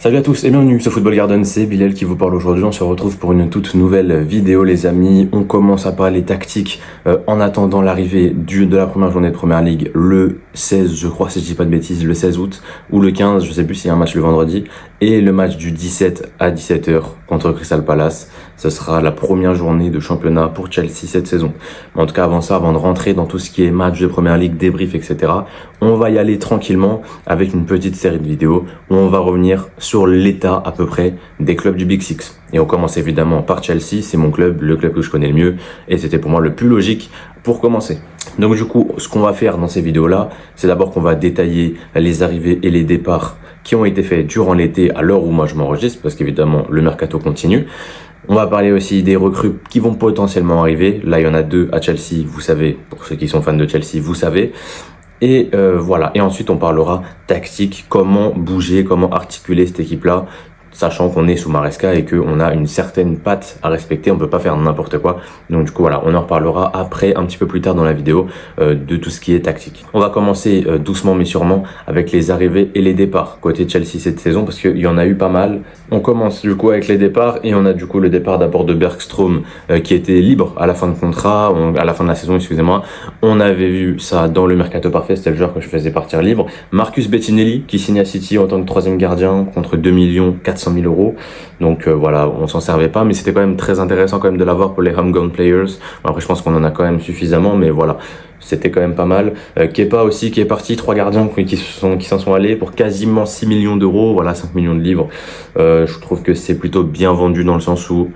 Salut à tous et bienvenue sur Football Garden, c'est Bilal qui vous parle aujourd'hui. On se retrouve pour une toute nouvelle vidéo les amis. On commence à parler tactique en attendant l'arrivée de la première journée de Première Ligue le 16, je crois si je dis pas de bêtises, le 16 août ou le 15, je sais plus s'il y a un match le vendredi. Et le match du 17 à 17h contre Crystal Palace, ce sera la première journée de championnat pour Chelsea cette saison. Mais en tout cas avant ça, avant de rentrer dans tout ce qui est match de Première Ligue, débrief, etc., on va y aller tranquillement avec une petite série de vidéos où on va revenir sur l'état à peu près des clubs du Big Six. Et on commence évidemment par Chelsea, c'est mon club, le club que je connais le mieux, et c'était pour moi le plus logique pour commencer. Donc du coup, ce qu'on va faire dans ces vidéos-là, c'est d'abord qu'on va détailler les arrivées et les départs qui ont été faits durant l'été à l'heure où moi je m'enregistre, parce qu'évidemment le mercato continue. On va parler aussi des recrues qui vont potentiellement arriver. Là, il y en a deux à Chelsea, vous savez, pour ceux qui sont fans de Chelsea, vous savez. Et voilà. Et ensuite, on parlera tactique, comment bouger, comment articuler cette équipe-là, sachant qu'on est sous Maresca et qu'on a une certaine patte à respecter, on peut pas faire n'importe quoi. Donc du coup voilà, on en reparlera après, un petit peu plus tard dans la vidéo, de tout ce qui est tactique. On va commencer doucement mais sûrement avec les arrivées et les départs côté Chelsea cette saison, parce qu'il y en a eu pas mal. On commence du coup avec les départs et on a du coup le départ d'abord de Bergstrom qui était libre à la fin de contrat, à la fin de la saison, excusez-moi. On avait vu ça dans le mercato parfait, c'était le joueur que je faisais partir libre. Marcus Bettinelli qui signe à City en tant que troisième gardien contre 2 400 000 euros. Donc voilà, on s'en servait pas, mais c'était quand même très intéressant quand même de l'avoir pour les homegrown players. Bon, après je pense qu'on en a quand même suffisamment, mais voilà, c'était quand même pas mal. Kepa aussi qui est parti, 3 gardiens qui s'en sont allés pour quasiment 6 millions d'euros, voilà, 5 millions de livres. Je trouve que c'est plutôt bien vendu dans le sens où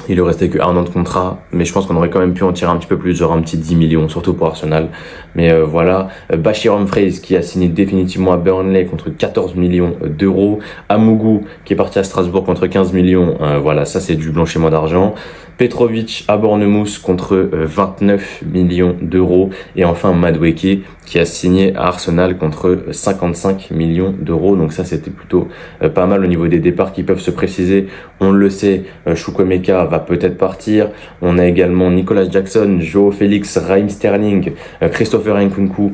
il ne restait qu'un an de contrat, mais je pense qu'on aurait quand même pu en tirer un petit peu plus, genre un petit 10 millions, surtout pour Arsenal. Mais voilà, Bashir Humphreys qui a signé définitivement à Burnley contre 14 millions d'euros. Amougou qui est parti à Strasbourg contre 15 millions, voilà, ça c'est du blanchiment d'argent. Petrovic à Bournemouth contre 29 millions d'euros. Et enfin Madueke qui a signé à Arsenal contre 55 millions d'euros. Donc ça c'était plutôt pas mal au niveau des départs qui peuvent se préciser. On le sait, Chukwuemeka va peut-être partir. On a également Nicolas Jackson, Joao Félix, Raheem Sterling, Christopher Nkunku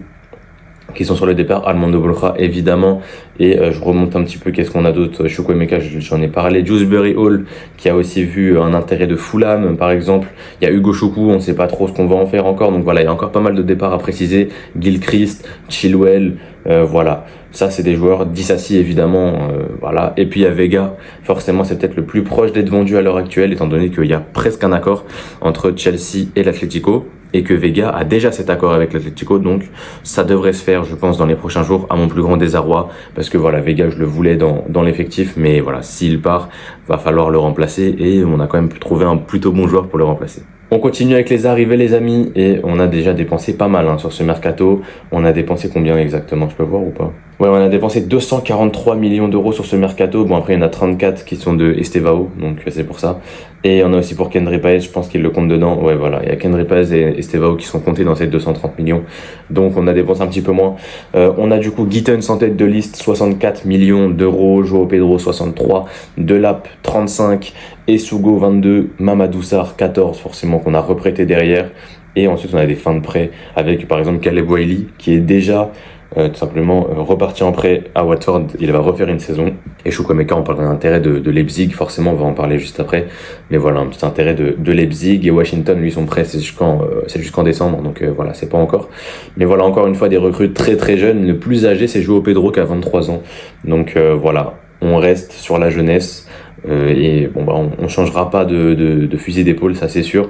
qui sont sur le départ, Armando Broja évidemment, et je remonte un petit peu, qu'est-ce qu'on a d'autre, Chukwuemeka j'en ai parlé, Dewsbury Hall qui a aussi vu un intérêt de Fulham par exemple, il y a Hugo Choukou, on ne sait pas trop ce qu'on va en faire encore, donc voilà, il y a encore pas mal de départs à préciser, Gilchrist, Chilwell, voilà, ça c'est des joueurs, Disasi évidemment, voilà, et puis il y a Vega, forcément c'est peut-être le plus proche d'être vendu à l'heure actuelle, étant donné qu'il y a presque un accord entre Chelsea et l'Atlético, et que Vega a déjà cet accord avec l'Atlético, donc ça devrait se faire je pense dans les prochains jours, à mon plus grand désarroi, parce que voilà, Vega je le voulais dans l'effectif, mais voilà, s'il part, va falloir le remplacer, et on a quand même trouvé un plutôt bon joueur pour le remplacer. On continue avec les arrivées les amis, et on a déjà dépensé pas mal sur ce mercato. On a dépensé combien exactement, je peux voir ou pas? Ouais, on a dépensé 243 millions d'euros sur ce mercato. Bon, après il y en a 34 qui sont de Estevao, donc c'est pour ça. Et on a aussi pour Kendry Páez, je pense qu'il le compte dedans. Ouais, voilà, il y a Kendry Páez et Estevao qui sont comptés dans ces 230 millions. Donc on a dépensé un petit peu moins. On a du coup Gittens en tête de liste, 64 millions d'euros, Joao Pedro 63, Delap 35, Essugo 22, Mamadou Sarr 14, forcément qu'on a reprêté derrière. Et ensuite on a des fins de prêt avec par exemple Caleb Wiley qui est déjà tout simplement reparti en prêt à Watford, il va refaire une saison. Et Chukwuemeka, on parle d'un intérêt de Leipzig, forcément on va en parler juste après, mais voilà, un petit intérêt de Leipzig. Et Washington, lui, son prêt c'est jusqu'en décembre, donc voilà, c'est pas encore, mais voilà, encore une fois des recrues très très jeunes. Le plus âgé c'est Joao Pedro qui a 23 ans, donc voilà, on reste sur la jeunesse. Et bon bah on changera pas de fusil d'épaule, ça c'est sûr.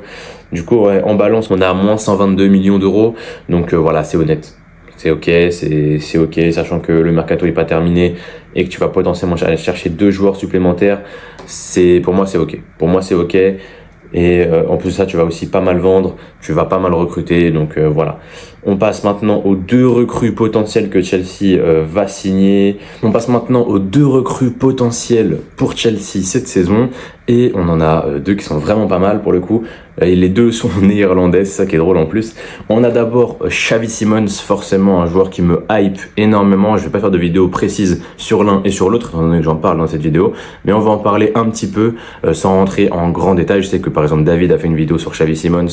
Du coup ouais, en balance on a moins 122 millions d'euros, donc voilà, c'est honnête. C'est ok, c'est ok, sachant que le mercato est pas terminé et que tu vas potentiellement aller chercher 2 joueurs supplémentaires, pour moi c'est ok. Pour moi c'est ok. Et en plus de ça, tu vas aussi pas mal vendre, tu vas pas mal recruter, donc voilà. On passe maintenant aux 2 recrues potentielles que Chelsea va signer. On passe maintenant aux 2 recrues potentielles pour Chelsea cette saison, et on en a 2 qui sont vraiment pas mal pour le coup. Et les 2 sont néerlandais, c'est ça qui est drôle en plus. On a d'abord Xavi Simons, forcément un joueur qui me hype énormément. Je vais pas faire de vidéo précise sur l'un et sur l'autre, étant donné que j'en parle dans cette vidéo, mais on va en parler un petit peu sans rentrer en grand détail. Je sais que par exemple David a fait une vidéo sur Xavi Simons.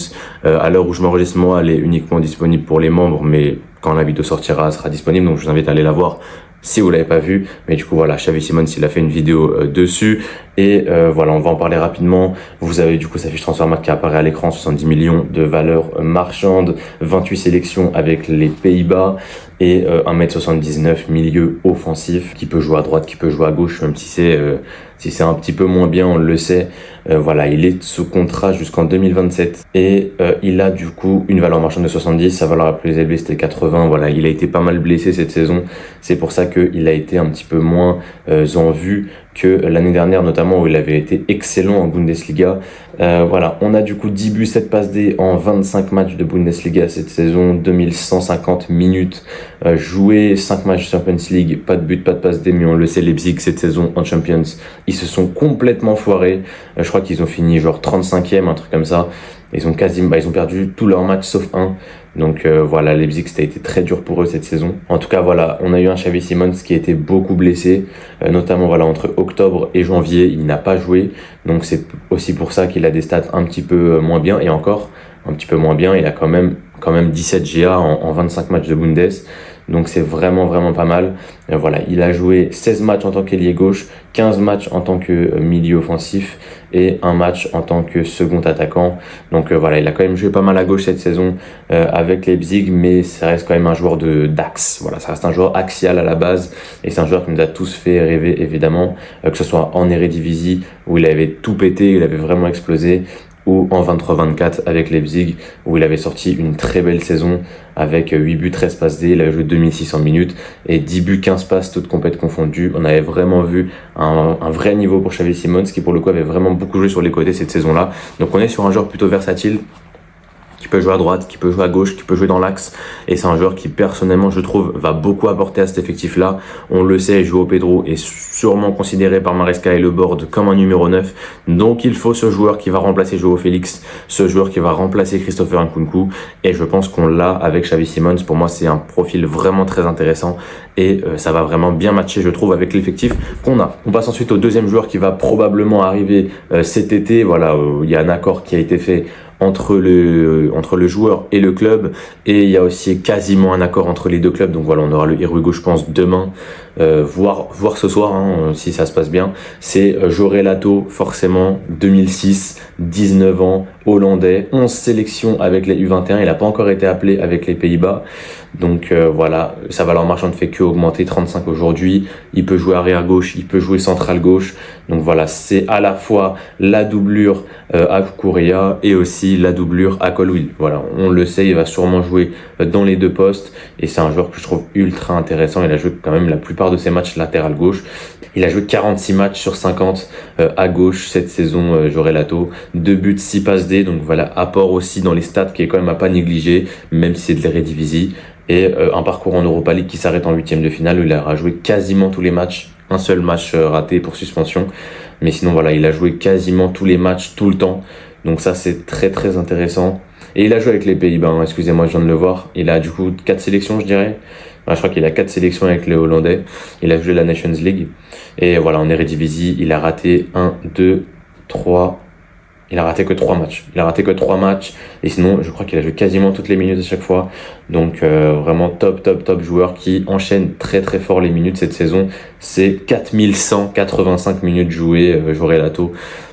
À l'heure où je m'enregistre moi, elle est uniquement disponible pour les membres, mais quand la vidéo sortira, elle sera disponible, donc je vous invite à aller la voir si vous l'avez pas vu, mais du coup voilà, Xavi Simons il a fait une vidéo dessus et voilà, on va en parler rapidement. Vous avez du coup sa fiche Transfermarkt qui apparaît à l'écran, 70 millions de valeur marchande, 28 sélections avec les Pays-Bas et 1m79, milieu offensif qui peut jouer à droite, qui peut jouer à gauche, même si c'est un petit peu moins bien, on le sait. Voilà, il est sous contrat jusqu'en 2027 et il a du coup une valeur marchande de 70, sa valeur la plus élevée c'était 80. Voilà, il a été pas mal blessé cette saison, c'est pour ça qu'il a été un petit peu moins en vue que l'année dernière, notamment où il avait été excellent en Bundesliga. Voilà, on a du coup 10 buts, 7 passes D en 25 matchs de Bundesliga cette saison, 2150 minutes jouées, 5 matchs de Champions League, pas de but, pas de passe D, mais on le sait, Leipzig cette saison en Champions, ils se sont complètement foirés. Je crois qu'ils ont fini genre 35e, un truc comme ça. Ils ont perdu tous leurs matchs sauf un. Donc voilà, Leipzig, ça a été très dur pour eux cette saison. En tout cas, voilà, on a eu un Xavi Simons qui a été beaucoup blessé, notamment voilà entre octobre et janvier, il n'a pas joué. Donc c'est aussi pour ça qu'il a des stats un petit peu moins bien, et encore un petit peu moins bien. Il a quand même 17 GA en 25 matchs de Bundes. Donc c'est vraiment pas mal. Voilà, il a joué 16 matchs en tant qu'ailier gauche, 15 matchs en tant que milieu offensif et un match en tant que second attaquant. Donc voilà, il a quand même joué pas mal à gauche cette saison avec Leipzig, mais ça reste quand même un joueur d'axe. Voilà, ça reste un joueur axial à la base et c'est un joueur qui nous a tous fait rêver évidemment, que ce soit en Eredivisie où il avait tout pété, il avait vraiment explosé, ou en 23-24 avec Leipzig où il avait sorti une très belle saison avec 8 buts, 13 passes D, il avait joué 2600 minutes et 10 buts, 15 passes toutes compètes confondues. On avait vraiment vu un vrai niveau pour Xavi Simons qui pour le coup avait vraiment beaucoup joué sur les côtés cette saison-là. Donc on est sur un joueur plutôt versatile, qui peut jouer à droite, qui peut jouer à gauche, qui peut jouer dans l'axe. Et c'est un joueur qui, personnellement, je trouve, va beaucoup apporter à cet effectif-là. On le sait, João Pedro est sûrement considéré par Maresca et le board comme un numéro 9. Donc, il faut ce joueur qui va remplacer João Félix, ce joueur qui va remplacer Christopher Nkunku. Et je pense qu'on l'a avec Xavi Simons. Pour moi, c'est un profil vraiment très intéressant. Et ça va vraiment bien matcher, je trouve, avec l'effectif qu'on a. On passe ensuite au deuxième joueur qui va probablement arriver cet été. Voilà, il y a un accord qui a été fait entre le joueur et le club, et il y a aussi quasiment un accord entre les deux clubs. Donc voilà, on aura le Héros, je pense, demain, voire ce soir, hein, si ça se passe bien. C'est Joré Lato, forcément, 2006, 19 ans, hollandais, 11 sélections avec les U21, il n'a pas encore été appelé avec les Pays-Bas. Donc voilà, sa valeur marchande ne fait que augmenter, 35 aujourd'hui. Il peut jouer arrière gauche, il peut jouer central gauche. Donc voilà, c'est à la fois la doublure à Cucurella et aussi la doublure à Colwill. Voilà, on le sait, il va sûrement jouer dans les deux postes et c'est un joueur que je trouve ultra intéressant. Il a joué quand même la plupart de ses matchs latéral gauche. Il a joué 46 matchs sur 50 à gauche cette saison, Joré Lato. 2 buts, 6 passes D. Donc voilà, apport aussi dans les stats qui est quand même à pas négliger, même si c'est de l'Eredivisie. Et un parcours en Europa League qui s'arrête en 8e de finale où il a joué quasiment tous les matchs. Un seul match raté pour suspension. Mais sinon, voilà, il a joué quasiment tous les matchs tout le temps. Donc ça, c'est très intéressant. Et il a joué avec les Pays-Bas, hein, excusez-moi, je viens de le voir. Il a du coup 4 sélections, je dirais. Je crois qu'il a 4 sélections avec les Hollandais. Il a joué la Nations League. Et voilà, en Eredivisie, il a raté 1, 2, 3... Il a raté que 3 matchs. Il a raté que 3 matchs. Et sinon, je crois qu'il a joué quasiment toutes les minutes à chaque fois. Donc, vraiment top joueur qui enchaîne très fort les minutes cette saison. C'est 4185 minutes jouées, Joré Lato.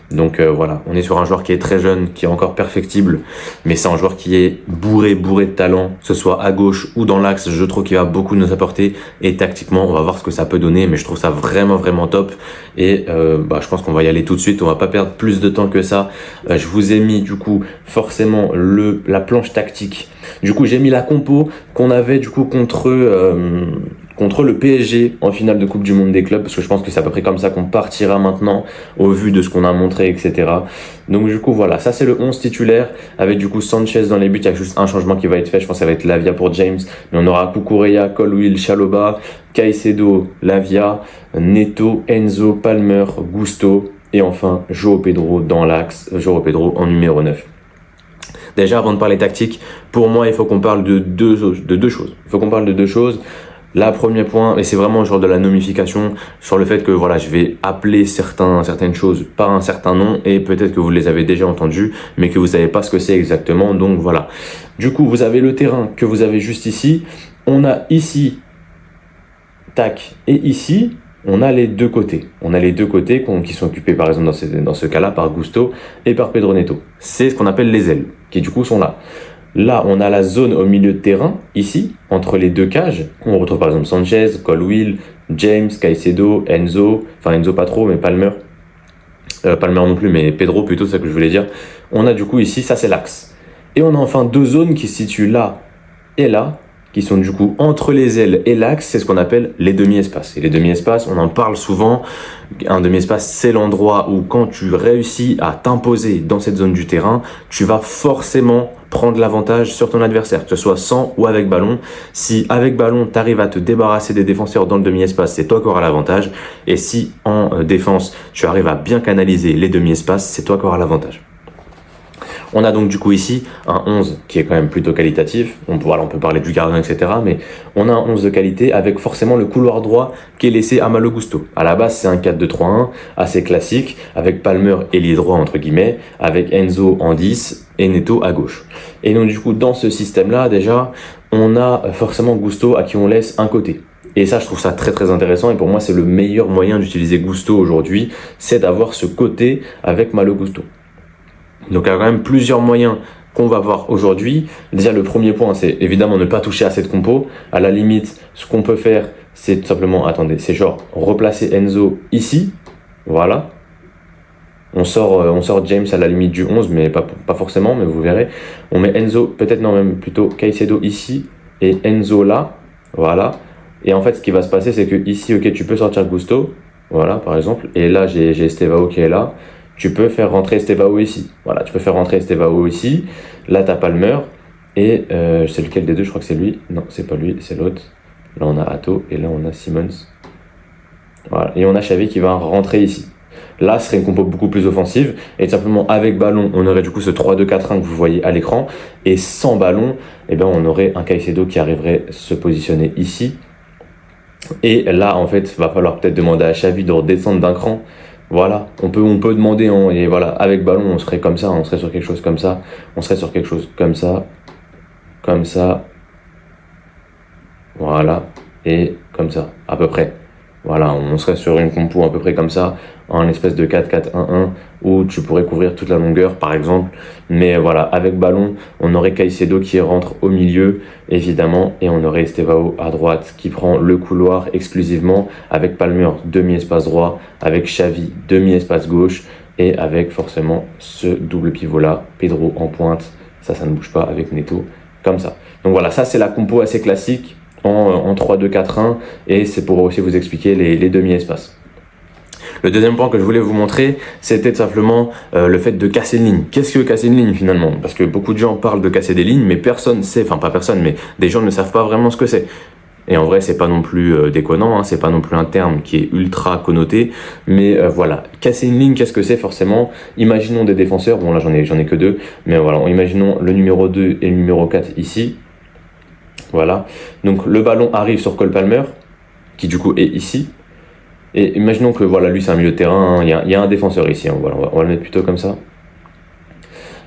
Donc voilà, on est sur un joueur qui est très jeune, qui est encore perfectible, mais c'est un joueur qui est bourré de talent, que ce soit à gauche ou dans l'axe. Je trouve qu'il va beaucoup nous apporter et tactiquement, on va voir ce que ça peut donner, mais je trouve ça vraiment top. Et je pense qu'on va y aller tout de suite, on va pas perdre plus de temps que ça. Je vous ai mis du coup forcément la planche tactique. Du coup, j'ai mis la compo qu'on avait du coup contre le PSG en finale de Coupe du Monde des clubs, parce que je pense que c'est à peu près comme ça qu'on partira maintenant au vu de ce qu'on a montré, etc. Donc du coup voilà, ça c'est le 11 titulaire avec du coup Sanchez dans les buts. Il y a juste un changement qui va être fait, je pense que ça va être Lavia pour James, mais on aura Cucurella, Colwill, Chalobah, Caicedo, Lavia, Neto, Enzo, Palmer, Gusto et enfin João Pedro dans l'axe, João Pedro en numéro 9. Déjà, avant de parler tactique, pour moi, il faut qu'on parle de deux choses. Il faut qu'on parle de deux choses. Là, premier point, et c'est vraiment genre de la nomification sur le fait que voilà, je vais appeler certaines choses par un certain nom et peut-être que vous les avez déjà entendues, mais que vous savez pas ce que c'est exactement. Donc voilà. Du coup, vous avez le terrain que vous avez juste ici. On a ici tac. Et ici, on a les deux côtés. On a les deux côtés qui sont occupés par exemple dans ce cas-là par Gusto et par Pedro Neto. C'est ce qu'on appelle les ailes, qui du coup sont là. Là, on a la zone au milieu de terrain, ici, entre les deux cages. On retrouve par exemple Sanchez, Colwill, James, Caicedo, Enzo, enfin Enzo pas trop, mais Palmer. Palmer non plus, mais Pedro plutôt, c'est ça que je voulais dire. On a du coup ici, ça c'est l'axe. Et on a enfin deux zones qui se situent là et là, qui sont du coup entre les ailes et l'axe, c'est ce qu'on appelle les demi-espaces. Et les demi-espaces, on en parle souvent. Un demi-espace, c'est l'endroit où quand tu réussis à t'imposer dans cette zone du terrain, tu vas forcément prendre l'avantage sur ton adversaire, que ce soit sans ou avec ballon. Si avec ballon, tu arrives à te débarrasser des défenseurs dans le demi-espace, c'est toi qui auras l'avantage. Et si en défense, tu arrives à bien canaliser les demi-espaces, c'est toi qui auras l'avantage. On a donc du coup ici un 11 qui est quand même plutôt qualitatif. On peut parler du gardien, etc. Mais on a un 11 de qualité avec forcément le couloir droit qui est laissé à Malo Gusto. À la base, c'est un 4-2-3-1 assez classique avec Palmer ailier droit entre guillemets, avec Enzo en 10 et Neto à gauche. Et donc du coup, dans ce système-là, déjà, on a forcément Gusto à qui on laisse un côté. Et ça, je trouve ça très très intéressant. Et pour moi, c'est le meilleur moyen d'utiliser Gusto aujourd'hui, c'est d'avoir ce côté avec Malo Gusto. Donc il y a quand même plusieurs moyens qu'on va voir aujourd'hui. Déjà le premier point, c'est évidemment ne pas toucher à cette compo. À la limite, ce qu'on peut faire, c'est tout simplement, c'est genre replacer Enzo ici. Voilà. On sort James à la limite du 11, mais pas forcément, mais vous verrez. On met Enzo, peut-être non, même plutôt Caicedo ici et Enzo là. Voilà. Et en fait, ce qui va se passer, c'est que ici, ok, tu peux sortir Gusto. Voilà, par exemple. Et là, j'ai Estevao qui est là. Tu peux faire rentrer Estevao ici. Voilà, tu peux faire rentrer Estevao ici. Là, tu as Palmer. Et c'est lequel des deux? Je crois que c'est lui. Non, c'est pas lui, c'est l'autre. Là, on a Hato et là, on a Simmons. Voilà. Et on a Xavi qui va rentrer ici. Là, ce serait une compo beaucoup plus offensive. Et tout simplement, avec ballon, on aurait du coup ce 3-2-4-1 que vous voyez à l'écran. Et sans ballon, eh ben, on aurait un Caicedo qui arriverait à se positionner ici. Et là, en fait, il va falloir peut-être demander à Xavi de redescendre d'un cran. Voilà, on peut demander, et voilà, avec ballon, on serait comme ça, on serait sur quelque chose comme ça, on serait sur quelque chose comme ça, voilà, et comme ça, à peu près. Voilà, on serait sur une compo à peu près comme ça, en espèce de 4-4-1-1, où tu pourrais couvrir toute la longueur, par exemple. Mais voilà, avec ballon, on aurait Caicedo qui rentre au milieu, évidemment, et on aurait Estevao à droite, qui prend le couloir exclusivement, avec Palmer, demi-espace droit, avec Xavi, demi-espace gauche, et avec forcément ce double pivot-là, Pedro en pointe, ça ne bouge pas, avec Neto, comme ça. Donc voilà, ça c'est la compo assez classique, en 3-2-4-1, et c'est pour aussi vous expliquer les demi-espaces. Le deuxième point que je voulais vous montrer, c'était tout simplement le fait de casser une ligne. Qu'est-ce que casser une ligne finalement? Parce que beaucoup de gens parlent de casser des lignes, mais personne sait, enfin pas personne, mais des gens ne savent pas vraiment ce que c'est. Et en vrai, c'est pas non plus déconnant, hein, c'est pas non plus un terme qui est ultra connoté, mais voilà. Casser une ligne, qu'est-ce que c'est forcément? Imaginons des défenseurs, bon là j'en ai que deux, mais voilà, imaginons le numéro 2 et le numéro 4 ici. Voilà, donc le ballon arrive sur Cole Palmer, qui du coup est ici. Et imaginons que voilà, lui c'est un milieu de terrain, hein, il y a un défenseur ici, hein, voilà, on va le mettre plutôt comme ça.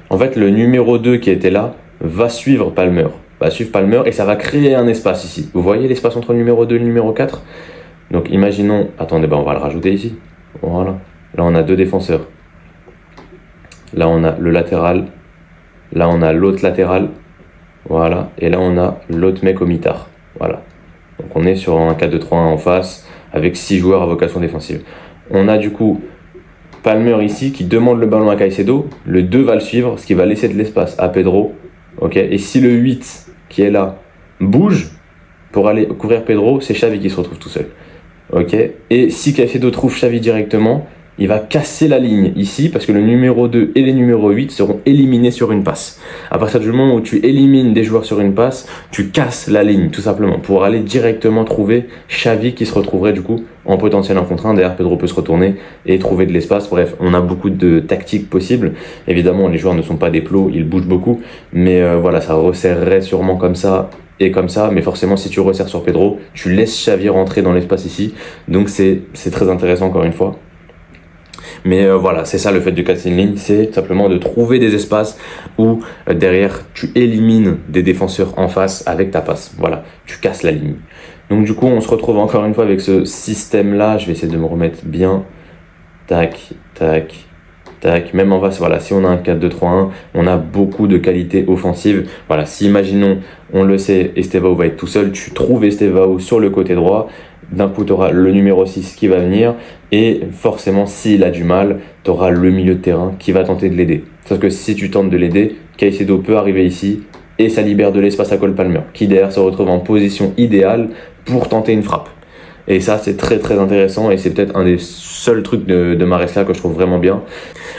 En fait, le numéro 2 qui était là va suivre Palmer, et ça va créer un espace ici. Vous voyez l'espace entre le numéro 2 et le numéro 4? Donc imaginons, attendez, on va le rajouter ici. Voilà, là on a deux défenseurs. Là on a le latéral, là on a l'autre latéral. Voilà, et là on a l'autre mec au mitard. Voilà. Donc on est sur un 4-2-3-1 en face, avec 6 joueurs à vocation défensive. On a du coup Palmer ici qui demande le ballon à Caicedo. Le 2 va le suivre, ce qui va laisser de l'espace à Pedro. Okay. Et si le 8 qui est là bouge pour aller couvrir Pedro, c'est Xavi qui se retrouve tout seul. Okay. Et si Caicedo trouve Xavi directement, il va casser la ligne ici parce que le numéro 2 et les numéros 8 seront éliminés sur une passe. À partir du moment où tu élimines des joueurs sur une passe, tu casses la ligne tout simplement pour aller directement trouver Xavi qui se retrouverait du coup en potentiel 1 contre 1. Derrière, Pedro peut se retourner et trouver de l'espace. Bref, on a beaucoup de tactiques possibles. Évidemment, les joueurs ne sont pas des plots, ils bougent beaucoup. Mais voilà, ça resserrerait sûrement comme ça et comme ça. Mais forcément, si tu resserres sur Pedro, tu laisses Xavi rentrer dans l'espace ici. Donc c'est très intéressant encore une fois. Mais voilà, c'est ça le fait du casting ligne, c'est simplement de trouver des espaces où derrière tu élimines des défenseurs en face avec ta passe. Voilà, tu casses la ligne. Donc du coup, on se retrouve encore une fois avec ce système-là. Je vais essayer de me remettre bien. Tac, tac, tac. Même en face, voilà, si on a un 4-2-3-1, on a beaucoup de qualités offensives. Voilà, si imaginons, on le sait, Estevao va être tout seul, tu trouves Estevao sur le côté droit. D'un coup, tu auras le numéro 6 qui va venir. Et forcément, s'il a du mal, tu auras le milieu de terrain qui va tenter de l'aider. Sauf que si tu tentes de l'aider, Caicedo peut arriver ici et ça libère de l'espace à Cole Palmer, qui derrière se retrouve en position idéale pour tenter une frappe. Et ça, c'est très très intéressant et c'est peut-être un des seuls trucs de Maresca que je trouve vraiment bien.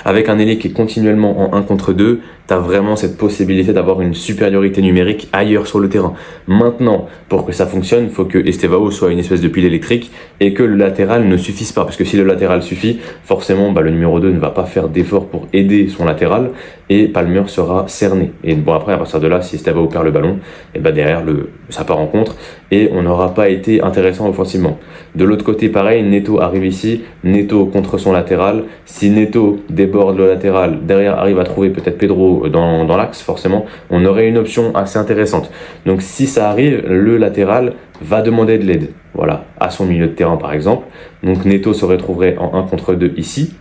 Avec un ailier qui est continuellement en 1 contre 2, tu as vraiment cette possibilité d'avoir une supériorité numérique ailleurs sur le terrain. Maintenant, pour que ça fonctionne, il faut que Estevao soit une espèce de pile électrique et que le latéral ne suffise pas. Parce que si le latéral suffit, forcément, le numéro 2 ne va pas faire d'effort pour aider son latéral et Palmer sera cerné. Et bon, après, à partir de là, si Estevao perd le ballon, et derrière, ça part en contre et on n'aura pas été intéressant offensivement. De l'autre côté, pareil, Neto arrive ici, Neto contre son latéral. Si Neto déborde le latéral, derrière arrive à trouver peut-être Pedro dans l'axe, forcément, on aurait une option assez intéressante. Donc si ça arrive, le latéral va demander de l'aide, voilà, à son milieu de terrain par exemple. Donc Neto se retrouverait en 1 contre 2 ici,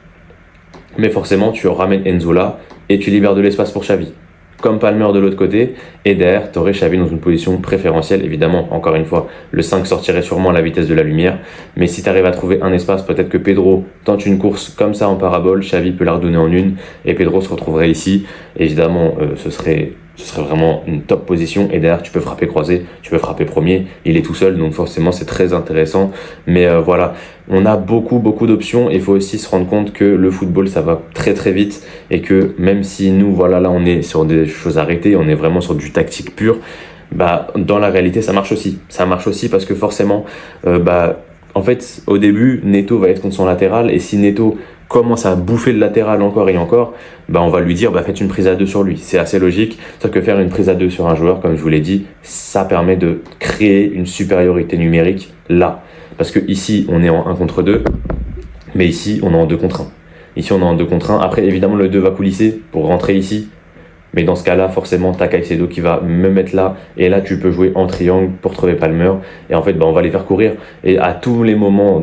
mais forcément tu ramènes Enzo là et tu libères de l'espace pour Xavi. Comme Palmer de l'autre côté, et derrière, tu aurais Xavi dans une position préférentielle. Évidemment, encore une fois, le 5 sortirait sûrement à la vitesse de la lumière, mais si tu arrives à trouver un espace, peut-être que Pedro tente une course comme ça en parabole, Xavi peut la redonner en une, et Pedro se retrouverait ici. Évidemment, ce serait vraiment une top position, et derrière, tu peux frapper croisé, tu peux frapper premier, il est tout seul, donc forcément, c'est très intéressant. Mais voilà, on a beaucoup d'options, et il faut aussi se rendre compte que le football, ça va très très vite, et que même si nous, voilà, là, on est sur des choses arrêtées, on est vraiment sur du tactique pur, dans la réalité, ça marche aussi. Ça marche aussi parce que forcément, en fait, au début, Neto va être contre son latéral, et si Neto commence à bouffer le latéral encore et encore, on va lui dire faites une prise à 2 sur lui. C'est assez logique, sauf que faire une prise à 2 sur un joueur, comme je vous l'ai dit, ça permet de créer une supériorité numérique là. Parce que ici, on est en 1 contre 2, mais ici, on est en 2 contre 1. Ici, on est en 2 contre 1. Après, évidemment, le 2 va coulisser pour rentrer ici. Mais dans ce cas-là, forcément, t'as Caicedo qui va me mettre là. Et là, tu peux jouer en triangle pour trouver Palmer. Et en fait, on va les faire courir. Et à tous les moments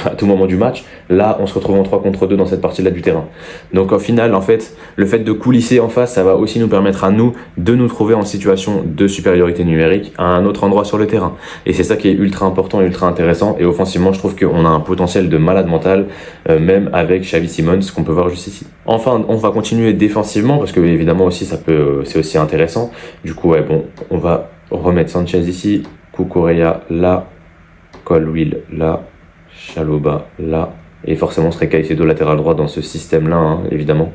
à tout moment du match, là, on se retrouve en 3 contre 2 dans cette partie-là du terrain. Donc, au final, en fait, le fait de coulisser en face, ça va aussi nous permettre à nous de nous trouver en situation de supériorité numérique à un autre endroit sur le terrain. Et c'est ça qui est ultra important et ultra intéressant. Et offensivement, je trouve qu'on a un potentiel de malade mental, même avec Xavi Simons, qu'on peut voir juste ici. Enfin, on va continuer défensivement parce que, évidemment, aussi, c'est aussi intéressant. Du coup, on va remettre Sanchez ici, Cucurella là, Colwill là, Chalobah là, et forcément, ce serait Caicedo latéral droit dans ce système-là, évidemment.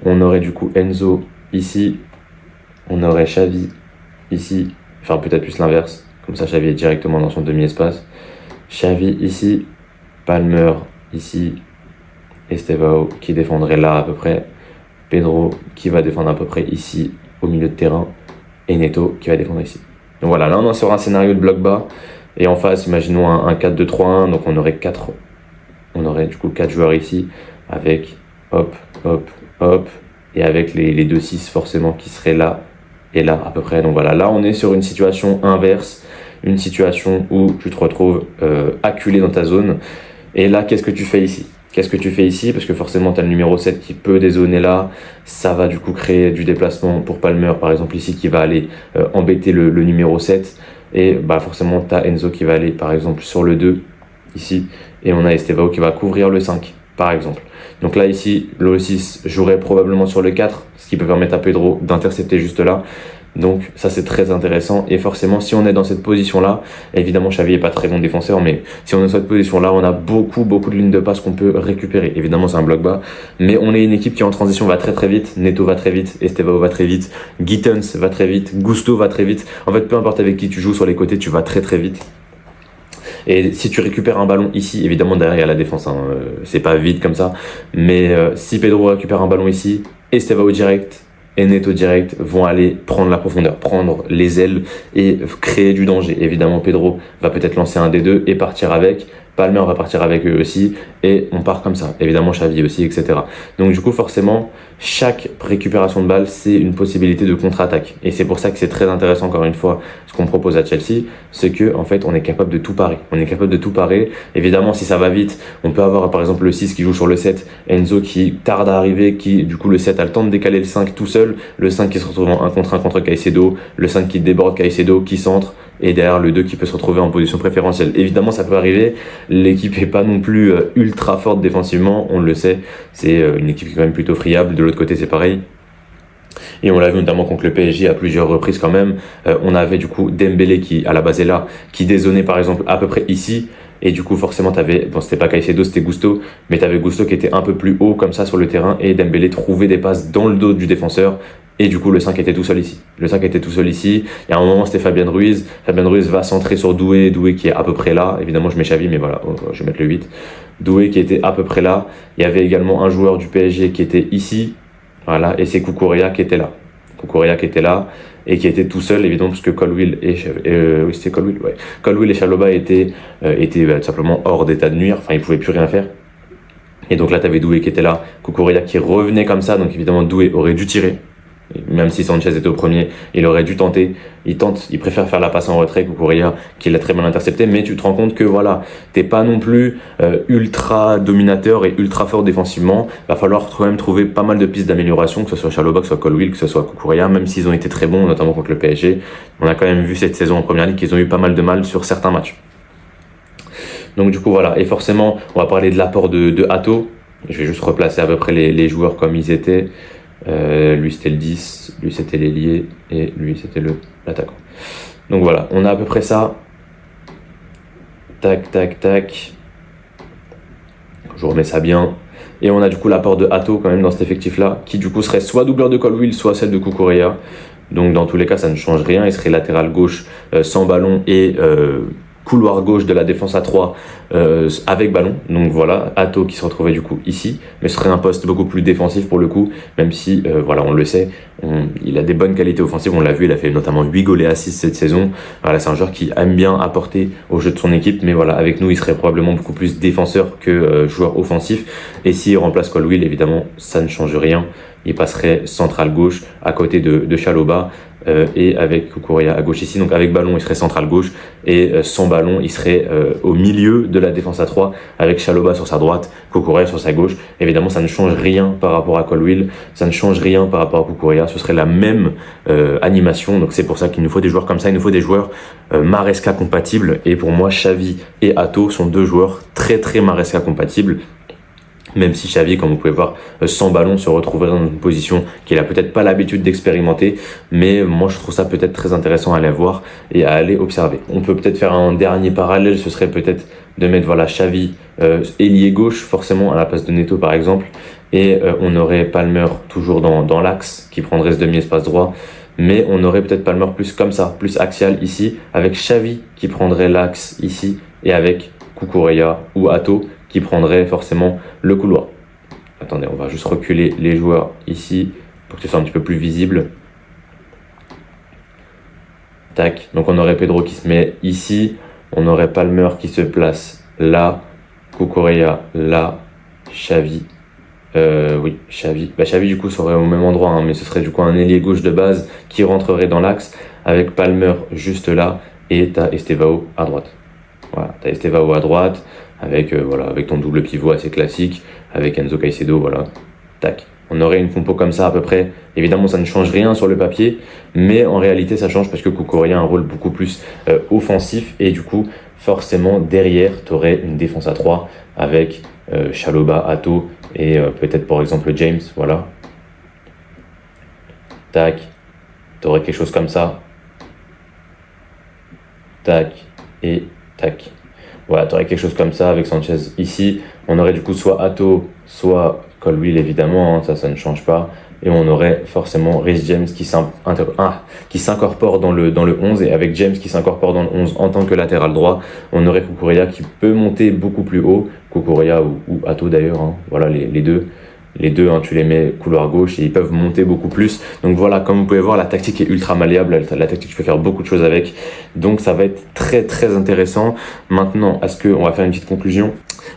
On aurait du coup Enzo ici, on aurait Xavi ici, enfin peut-être plus l'inverse, comme ça Xavi est directement dans son demi-espace. Xavi ici, Palmer ici, Estevao qui défendrait là à peu près, Pedro qui va défendre à peu près ici au milieu de terrain et Neto qui va défendre ici. Donc voilà, là on est sur un scénario de bloc bas et en face imaginons un 4-2-3-1, donc on aurait du coup 4 joueurs ici avec hop et avec les 2-6 forcément qui seraient là et là à peu près. Donc voilà, là on est sur une situation inverse, une situation où tu te retrouves acculé dans ta zone. Et là qu'est-ce que tu fais ici ? Parce que forcément, tu as le numéro 7 qui peut dézoner là. Ça va du coup créer du déplacement pour Palmer, par exemple, ici, qui va aller embêter le numéro 7. Et forcément, tu as Enzo qui va aller, par exemple, sur le 2, ici. Et on a Estevao qui va couvrir le 5, par exemple. Donc là, ici, le 6 jouerait probablement sur le 4, ce qui peut permettre à Pedro d'intercepter juste là. Donc ça c'est très intéressant et forcément si on est dans cette position là, évidemment Xavi est pas très bon défenseur mais si on est dans cette position là on a beaucoup de lignes de passe qu'on peut récupérer. Évidemment c'est un bloc bas mais on est une équipe qui en transition va très très vite, Neto va très vite, Estevao va très vite, Gittens va très vite, Gusto va très vite. En fait peu importe avec qui tu joues sur les côtés tu vas très très vite. Et si tu récupères un ballon ici, évidemment derrière il y a la défense, c'est pas vite comme ça, mais si Pedro récupère un ballon ici, Estevao direct et Neto direct vont aller prendre la profondeur, prendre les ailes et créer du danger. Évidemment, Pedro va peut-être lancer un des deux et partir avec. Palmer va partir avec eux aussi et on part comme ça. Évidemment, Xavi aussi, etc. Donc du coup, forcément, chaque récupération de balle, c'est une possibilité de contre-attaque. Et c'est pour ça que c'est très intéressant, encore une fois, ce qu'on propose à Chelsea, c'est que en fait, on est capable de tout parer. On est capable de tout parer. Évidemment, si ça va vite, on peut avoir par exemple le 6 qui joue sur le 7, Enzo qui tarde à arriver, qui du coup le 7 a le temps de décaler le 5 tout seul, le 5 qui se retrouve en 1 contre 1 contre Caicedo, le 5 qui déborde Caicedo, qui centre, et derrière le 2 qui peut se retrouver en position préférentielle. Évidemment, ça peut arriver. L'équipe est pas non plus ultra forte défensivement, on le sait. C'est une équipe qui est quand même plutôt friable. De l'autre côté, c'est pareil. Et on l'a vu notamment contre le PSG à plusieurs reprises quand même. On avait du coup Dembélé qui, à la base, est là, qui dézonnait par exemple à peu près ici. Et du coup, forcément, c'était pas Caicedo, c'était Gusto, mais t'avais Gusto qui était un peu plus haut comme ça sur le terrain et Dembélé trouvait des passes dans le dos du défenseur. Et du coup, le 5 était tout seul ici. Le 5 était tout seul ici. Il y a un moment, c'était Fabien Ruiz. Fabien Ruiz va centrer sur Doué. Doué qui est à peu près là. Évidemment, je mets Xavi, mais voilà, je vais mettre le 8. Doué qui était à peu près là. Il y avait également un joueur du PSG qui était ici. Voilà. Et c'est Cucurella qui était là. Cucurella qui était là. Et qui était tout seul, évidemment, parce que Colwill et oui, c'était Colwill, ouais. Colwill et Chalobah étaient tout simplement hors d'état de nuire. Enfin, ils pouvaient plus rien faire. Et donc là, tu avais Doué qui était là. Cucurella qui revenait comme ça. Donc évidemment, Doué aurait dû tirer. Même si Sanchez était au premier, il aurait dû tenter. Il préfère faire la passe en retrait, Cucurella, qui l'a très mal intercepté. Mais tu te rends compte que voilà, t'es pas non plus ultra dominateur et ultra fort défensivement. Va falloir quand même trouver pas mal de pistes d'amélioration, que ce soit Chalobah, que ce soit Colwill, que ce soit Cucurella, même s'ils ont été très bons, notamment contre le PSG. On a quand même vu cette saison en première ligue qu'ils ont eu pas mal de mal sur certains matchs. Donc du coup voilà, et forcément, on va parler de l'apport de Hato. Je vais juste replacer à peu près les joueurs comme ils étaient. Lui c'était le 10, lui c'était l'ailier et lui c'était l'attaquant. Donc voilà, on a à peu près ça. Tac, tac, tac. Je remets ça bien. Et on a du coup l'apport de Hato quand même dans cet effectif-là, qui du coup serait soit doubleur de Colwill, soit celle de Cucurella. Donc dans tous les cas, ça ne change rien. Il serait latéral gauche sans ballon et couloir gauche de la défense à 3 avec ballon. Donc voilà, Hato qui se retrouvait du coup ici, mais ce serait un poste beaucoup plus défensif pour le coup, même si voilà, on le sait, il a des bonnes qualités offensives, on l'a vu, il a fait notamment 8 goals et assists cette saison. Voilà, c'est un joueur qui aime bien apporter au jeu de son équipe, mais voilà, avec nous, il serait probablement beaucoup plus défenseur que joueur offensif. Et s'il remplace Colwill, évidemment, ça ne change rien. Il passerait central gauche à côté de Chalobah et avec Cucurella à gauche ici. Donc avec ballon, il serait central gauche et sans ballon, il serait au milieu de la défense à 3 avec Chalobah sur sa droite, Cucurella sur sa gauche. Évidemment, ça ne change rien par rapport à Colwill, ça ne change rien par rapport à Cucurella. Ce serait la même animation. Donc c'est pour ça qu'il nous faut des joueurs comme ça. Il nous faut des joueurs Maresca compatibles. Et pour moi, Xavi et Hato sont deux joueurs très très Maresca compatibles. Même si Xavi, comme vous pouvez voir, sans ballon, se retrouverait dans une position qu'il a peut-être pas l'habitude d'expérimenter, mais moi je trouve ça peut-être très intéressant à aller voir et à aller observer. On peut peut-être faire un dernier parallèle, ce serait peut-être de mettre voilà Xavi ailier gauche forcément à la place de Neto par exemple, et on aurait Palmer toujours dans l'axe qui prendrait ce demi-espace droit. Mais on aurait peut-être Palmer plus comme ça, plus axial ici, avec Xavi qui prendrait l'axe ici, et avec Cucurella ou Hato qui prendrait forcément le couloir. Attendez, on va juste reculer les joueurs ici pour que ce soit un petit peu plus visible. Tac, donc on aurait Pedro qui se met ici, on aurait Palmer qui se place là, Cucurella là, Xavi. Oui, Xavi. Xavi du coup serait au même endroit, hein, mais ce serait du coup un ailier gauche de base qui rentrerait dans l'axe avec Palmer juste là et t'as Estevao à droite. Voilà, t'as Estevao à droite avec voilà, avec ton double pivot assez classique, avec Enzo Caicedo, voilà. Tac. On aurait une compo comme ça à peu près. Évidemment, ça ne change rien sur le papier, mais en réalité, ça change parce que Cucurella a un rôle beaucoup plus offensif et du coup, forcément, derrière, tu aurais une défense à 3 avec Chalobah, Hato et peut-être par exemple James, voilà. Tac. Tu aurais quelque chose comme ça. Tac. Et tac. Voilà, tu aurais quelque chose comme ça avec Sanchez ici. On aurait du coup soit Hato, soit Colwill évidemment, hein, ça ne change pas. Et on aurait forcément Reece James qui s'incorpore dans le 11. Et avec James qui s'incorpore dans le 11 en tant que latéral droit, on aurait Cucurella qui peut monter beaucoup plus haut. Cucurella ou Hato d'ailleurs, hein, voilà les deux. Les deux, hein, tu les mets couloir gauche et ils peuvent monter beaucoup plus. Donc voilà, comme vous pouvez voir, la tactique est ultra malléable. La tactique, tu peux faire beaucoup de choses avec. Donc ça va être très très intéressant. Maintenant, on va faire une petite conclusion.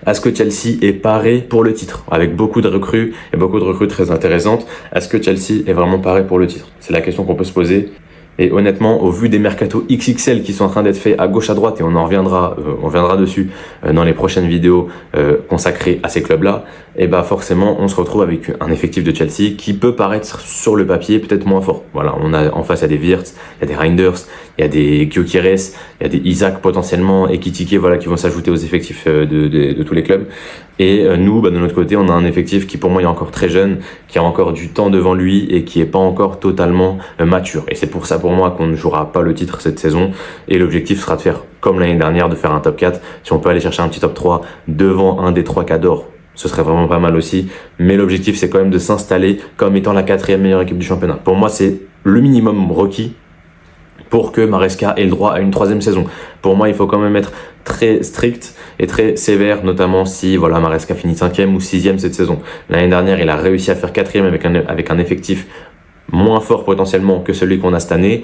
est-ce que Chelsea est paré pour le titre? Avec beaucoup de recrues et beaucoup de recrues très intéressantes, est-ce que Chelsea est vraiment paré pour le titre? C'est la question qu'on peut se poser. Et honnêtement, au vu des mercatos XXL qui sont en train d'être faits à gauche à droite, et on reviendra dessus dans les prochaines vidéos consacrées à ces clubs-là, et bah forcément, on se retrouve avec un effectif de Chelsea qui peut paraître sur le papier peut-être moins fort. Voilà, on a en face, il y a des Wirtz, il y a des Reinders, il y a des Gyökeres, il y a des Isaac potentiellement et Kitike, voilà, qui vont s'ajouter aux effectifs de tous les clubs. Et nous, bah, de notre côté, on a un effectif qui pour moi est encore très jeune, qui a encore du temps devant lui et qui est pas encore totalement mature. Et c'est pour ça pour moi qu'on ne jouera pas le titre cette saison. Et l'objectif sera de faire comme l'année dernière, de faire un top 4. Si on peut aller chercher un petit top 3 devant un des 3 cadors, ce serait vraiment pas mal aussi. Mais l'objectif, c'est quand même de s'installer comme étant la 4e meilleure équipe du championnat. Pour moi, c'est le minimum requis pour que Maresca ait le droit à une 3e saison. Pour moi, il faut quand même être très strict et très sévère, notamment si voilà, Maresca finit 5e ou 6e cette saison. L'année dernière, il a réussi à faire 4e avec un effectif moins fort potentiellement que celui qu'on a cette année.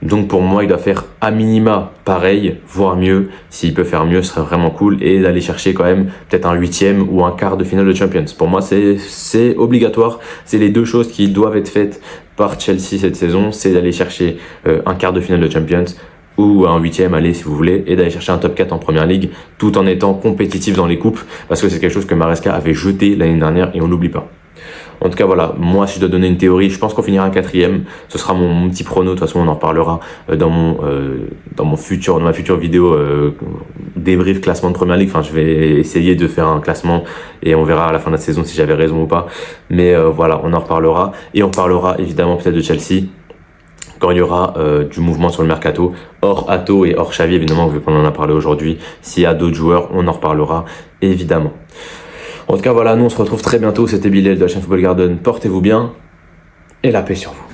Donc pour moi, il doit faire à minima pareil, voire mieux. S'il peut faire mieux, ce serait vraiment cool. Et d'aller chercher quand même peut-être un 8e ou un quart de finale de Champions. Pour moi, c'est obligatoire. C'est les deux choses qui doivent être faites par Chelsea cette saison. C'est d'aller chercher un quart de finale de Champions ou un 8e, allez si vous voulez, et d'aller chercher un top 4 en première ligue, tout en étant compétitif dans les coupes, parce que c'est quelque chose que Maresca avait jeté l'année dernière et on n'oublie pas. En tout cas, voilà, moi, si je dois donner une théorie, je pense qu'on finira 4e. Ce sera mon petit prono. De toute façon, on en reparlera dans ma future vidéo débrief classement de première ligue. Enfin, je vais essayer de faire un classement et on verra à la fin de la saison si j'avais raison ou pas. Mais voilà, on en reparlera. Et on parlera évidemment peut-être de Chelsea quand il y aura du mouvement sur le mercato, hors Atto et hors Xavi, évidemment, vu qu'on en a parlé aujourd'hui. S'il y a d'autres joueurs, on en reparlera évidemment. En tout cas, voilà, nous on se retrouve très bientôt. C'était Bilal de la chaîne Football Garden. Portez-vous bien et la paix sur vous.